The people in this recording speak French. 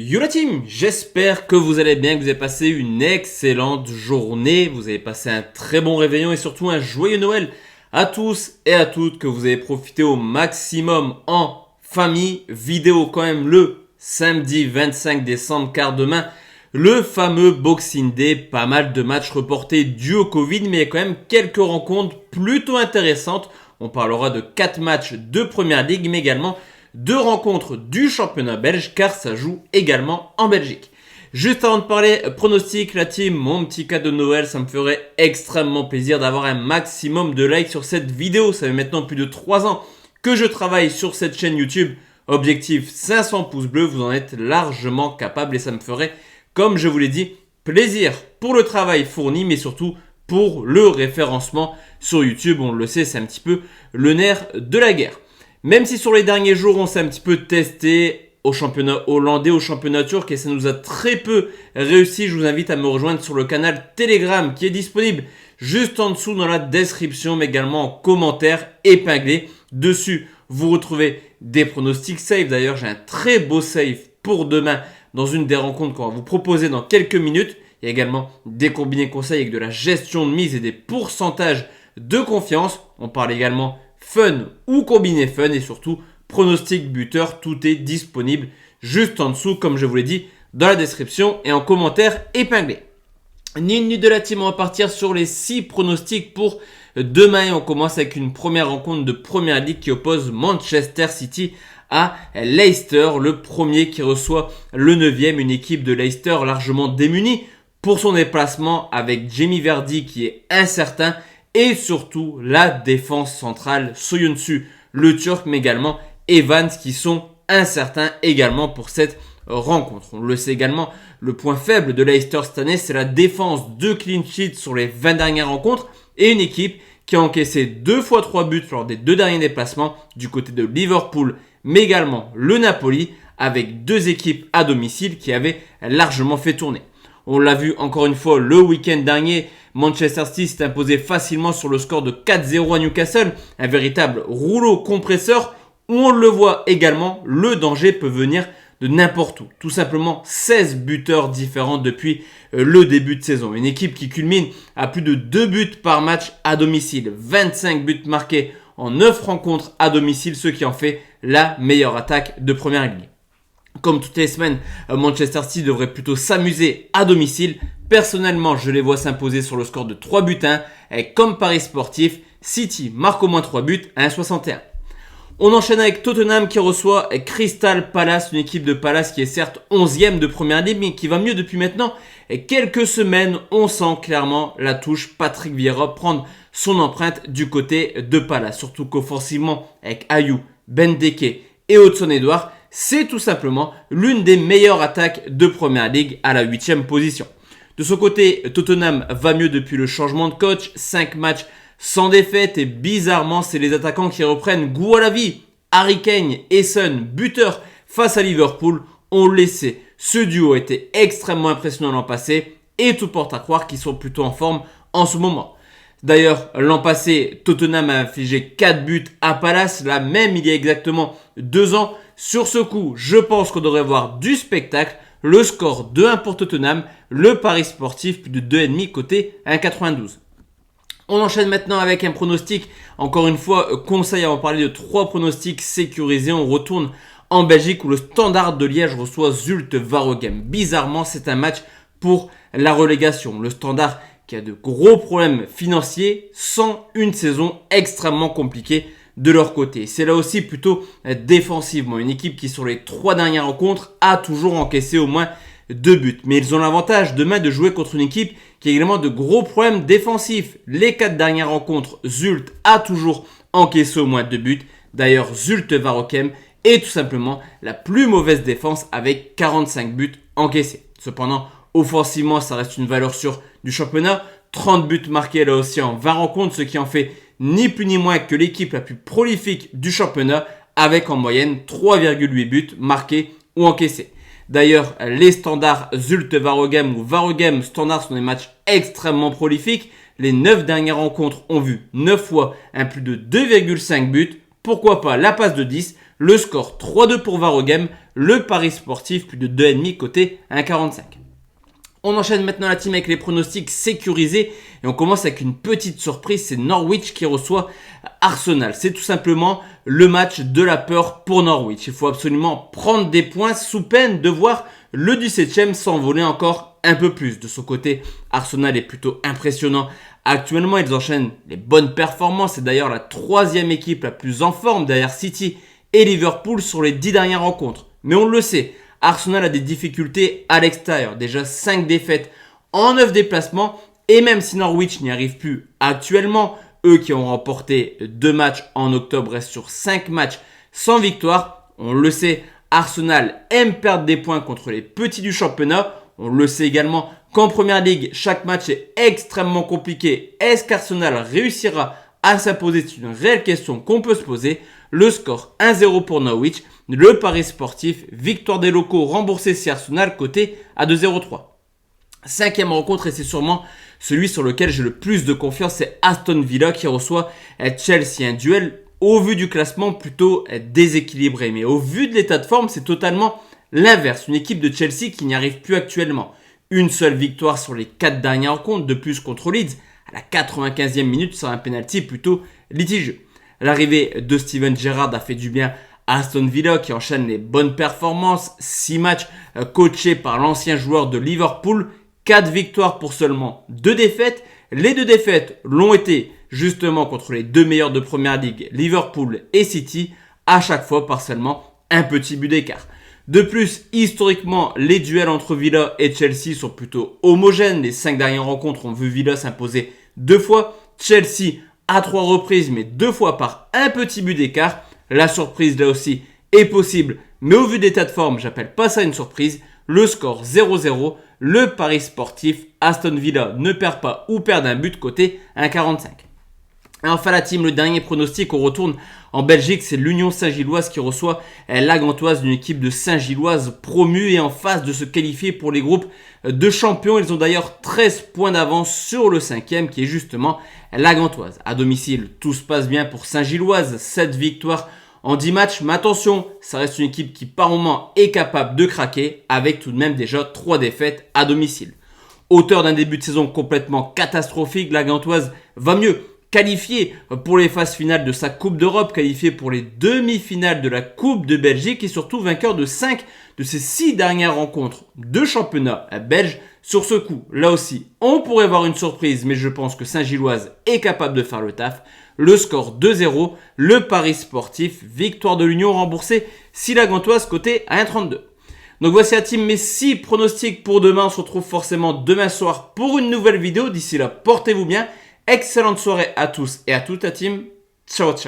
Yo la team, j'espère que vous allez bien, que vous avez passé une excellente journée, vous avez passé un très bon réveillon et surtout un joyeux Noël à tous et à toutes, que vous avez profité au maximum en famille. Vidéo quand même le samedi 25 décembre car demain le fameux Boxing Day, pas mal de matchs reportés dû au Covid mais il y a quand même quelques rencontres plutôt intéressantes. On parlera de 4 matchs de Première Ligue mais également 2 rencontres du championnat belge car ça joue également en Belgique. Juste avant de parler pronostic, la team, mon petit cadeau de Noël, ça me ferait extrêmement plaisir d'avoir un maximum de likes sur cette vidéo. Ça fait maintenant plus de 3 ans que je travaille sur cette chaîne YouTube. Objectif 500 pouces bleus, vous en êtes largement capable et ça me ferait, comme je vous l'ai dit, plaisir pour le travail fourni mais surtout pour le référencement sur YouTube. On le sait, c'est un petit peu le nerf de la guerre. Même si sur les derniers jours, on s'est un petit peu testé au championnat hollandais, au championnat turc et ça nous a très peu réussi, je vous invite à me rejoindre sur le canal Telegram qui est disponible juste en dessous dans la description, mais également en commentaire épinglé. Dessus, vous retrouvez des pronostics save. D'ailleurs, j'ai un très beau save pour demain dans une des rencontres qu'on va vous proposer dans quelques minutes. Il y a également des combinés conseils avec de la gestion de mise et des pourcentages de confiance. On parle également fun ou combiné fun et surtout pronostic buteur, tout est disponible juste en dessous comme je vous l'ai dit dans la description et en commentaire épinglé. Ni une ni de la team, on va partir sur les 6 pronostics pour demain et on commence avec une première rencontre de Première Ligue qui oppose Manchester City à Leicester, le premier qui reçoit le 9e, une équipe de Leicester largement démunie pour son déplacement avec Jamie Vardy qui est incertain. Et surtout la défense centrale, Soyuncu, le Turc, mais également Evans qui sont incertains également pour cette rencontre. On le sait également, le point faible de Leicester cette année, c'est la défense de clean sheet sur les 20 dernières rencontres et une équipe qui a encaissé 2 fois 3 buts lors des 2 derniers déplacements du côté de Liverpool, mais également le Napoli avec 2 équipes à domicile qui avaient largement fait tourner. On l'a vu encore une fois le week-end dernier, Manchester City s'est imposé facilement sur le score de 4-0 à Newcastle, un véritable rouleau compresseur où on le voit également, le danger peut venir de n'importe où. Tout simplement 16 buteurs différents depuis le début de saison. Une équipe qui culmine à plus de 2 buts par match à domicile, 25 buts marqués en 9 rencontres à domicile, ce qui en fait la meilleure attaque de Première Ligue. Comme toutes les semaines, Manchester City devrait plutôt s'amuser à domicile. Personnellement, je les vois s'imposer sur le score de 3 buts à 1. Et comme pari sportif, City marque au moins 3 buts à 1,61. On enchaîne avec Tottenham qui reçoit Crystal Palace, une équipe de Palace qui est certes 11e de Première Ligue, mais qui va mieux depuis maintenant quelques semaines. On sent clairement la touche Patrick Vieira prendre son empreinte du côté de Palace. Surtout qu'offensivement, avec Ayew, Benteke et Hudson-Odoi, c'est tout simplement l'une des meilleures attaques de Première Ligue à la 8e position. De son côté, Tottenham va mieux depuis le changement de coach, 5 matchs sans défaite et bizarrement, c'est les attaquants qui reprennent goût à la vie. Harry Kane et Son, buteurs face à Liverpool, ont laissé. Ce duo était extrêmement impressionnant l'an passé et tout porte à croire qu'ils sont plutôt en forme en ce moment. D'ailleurs, l'an passé, Tottenham a infligé 4 buts à Palace, là même il y a exactement 2 ans. Sur ce coup, je pense qu'on devrait voir du spectacle. Le score 2-1 pour Tottenham, le pari sportif plus de 2,5 côté 1,92. On enchaîne maintenant avec un pronostic. Encore une fois, conseil avant de parler de 3 pronostics sécurisés. On retourne en Belgique où le Standard de Liège reçoit Zulte Waregem. Bizarrement, c'est un match pour la relégation. Le Standard qui a de gros problèmes financiers sans une saison extrêmement compliquée de leur côté. C'est là aussi plutôt défensivement. Une équipe qui sur les 3 dernières rencontres a toujours encaissé au moins 2 buts. Mais ils ont l'avantage demain de jouer contre une équipe qui a également de gros problèmes défensifs. Les 4 dernières rencontres, Zulte a toujours encaissé au moins 2 buts. D'ailleurs, Zulte Waregem est tout simplement la plus mauvaise défense avec 45 buts encaissés. Cependant, offensivement, ça reste une valeur sûre du championnat. 30 buts marqués là aussi en 20 rencontres, ce qui en fait ni plus ni moins que l'équipe la plus prolifique du championnat avec en moyenne 3,8 buts marqués ou encaissés. D'ailleurs, les standards Zulte Waregem ou Waregem standard sont des matchs extrêmement prolifiques. Les 9 dernières rencontres ont vu 9 fois un plus de 2,5 buts. Pourquoi pas la passe de 10, le score 3-2 pour Waregem, le pari sportif plus de 2,5 côté 1,45. On enchaîne maintenant la team avec les pronostics sécurisés et on commence avec une petite surprise, c'est Norwich qui reçoit Arsenal. C'est tout simplement le match de la peur pour Norwich. Il faut absolument prendre des points sous peine de voir le 17e s'envoler encore un peu plus. De son côté, Arsenal est plutôt impressionnant. Actuellement, ils enchaînent les bonnes performances. C'est d'ailleurs la 3e équipe la plus en forme derrière City et Liverpool sur les 10 dernières rencontres. Mais on le sait, Arsenal a des difficultés à l'extérieur. Déjà 5 défaites en 9 déplacements. Et même si Norwich n'y arrive plus actuellement, eux qui ont remporté 2 matchs en octobre restent sur 5 matchs sans victoire. On le sait, Arsenal aime perdre des points contre les petits du championnat. On le sait également qu'en première ligue, chaque match est extrêmement compliqué. Est-ce qu'Arsenal réussira à s'imposer? C'est une réelle question qu'on peut se poser. Le score 1-0 pour Norwich. Le pari sportif, victoire des locaux remboursé si Arsenal coté à 2,03. 5e rencontre et c'est sûrement celui sur lequel j'ai le plus de confiance, c'est Aston Villa qui reçoit Chelsea. Un duel au vu du classement plutôt déséquilibré. Mais au vu de l'état de forme, c'est totalement l'inverse. Une équipe de Chelsea qui n'y arrive plus actuellement. Une seule victoire sur les 4 dernières rencontres, de plus contre Leeds à la 95e minute sur un penalty plutôt litigieux. L'arrivée de Steven Gerrard a fait du bien à Aston Villa qui enchaîne les bonnes performances. 6 matchs coachés par l'ancien joueur de Liverpool. 4 victoires pour seulement 2 défaites. Les 2 défaites l'ont été justement contre les 2 meilleurs de première ligue, Liverpool et City, à chaque fois par seulement un petit but d'écart. De plus, historiquement, les duels entre Villa et Chelsea sont plutôt homogènes. Les 5 dernières rencontres ont vu Villa s'imposer 2 fois, Chelsea à 3 reprises, mais 2 fois par un petit but d'écart. La surprise là aussi est possible, mais au vu d'état de forme, j'appelle pas ça une surprise. Le score 0-0, le pari sportif, Aston Villa ne perd pas ou perd un but côté 1,45. Et enfin la team, le dernier pronostic, on retourne en Belgique, c'est l'Union Saint-Gilloise qui reçoit la Gantoise, une équipe de Saint-Gilloise promue et en phase de se qualifier pour les groupes de champions. Ils ont d'ailleurs 13 points d'avance sur le 5e qui est justement la Gantoise. À domicile, tout se passe bien pour Saint-Gilloise, 7 victoires en 10 matchs, mais attention, ça reste une équipe qui par moment est capable de craquer avec tout de même déjà 3 défaites à domicile. Auteur d'un début de saison complètement catastrophique, la Gantoise va mieux. Qualifié pour les phases finales de sa Coupe d'Europe, qualifié pour les demi-finales de la Coupe de Belgique et surtout vainqueur de 5 de ses 6 dernières rencontres de championnat belge. Sur ce coup, là aussi, on pourrait voir une surprise, mais je pense que Saint-Gilloise est capable de faire le taf. Le score 2-0, le pari sportif, victoire de l'Union remboursée si la Gantoise coté à 1,32. Donc voici la team, mes 6 pronostics pour demain. On se retrouve forcément demain soir pour une nouvelle vidéo. D'ici là, portez-vous bien. Excellente soirée à tous et à toute la team. Ciao, ciao.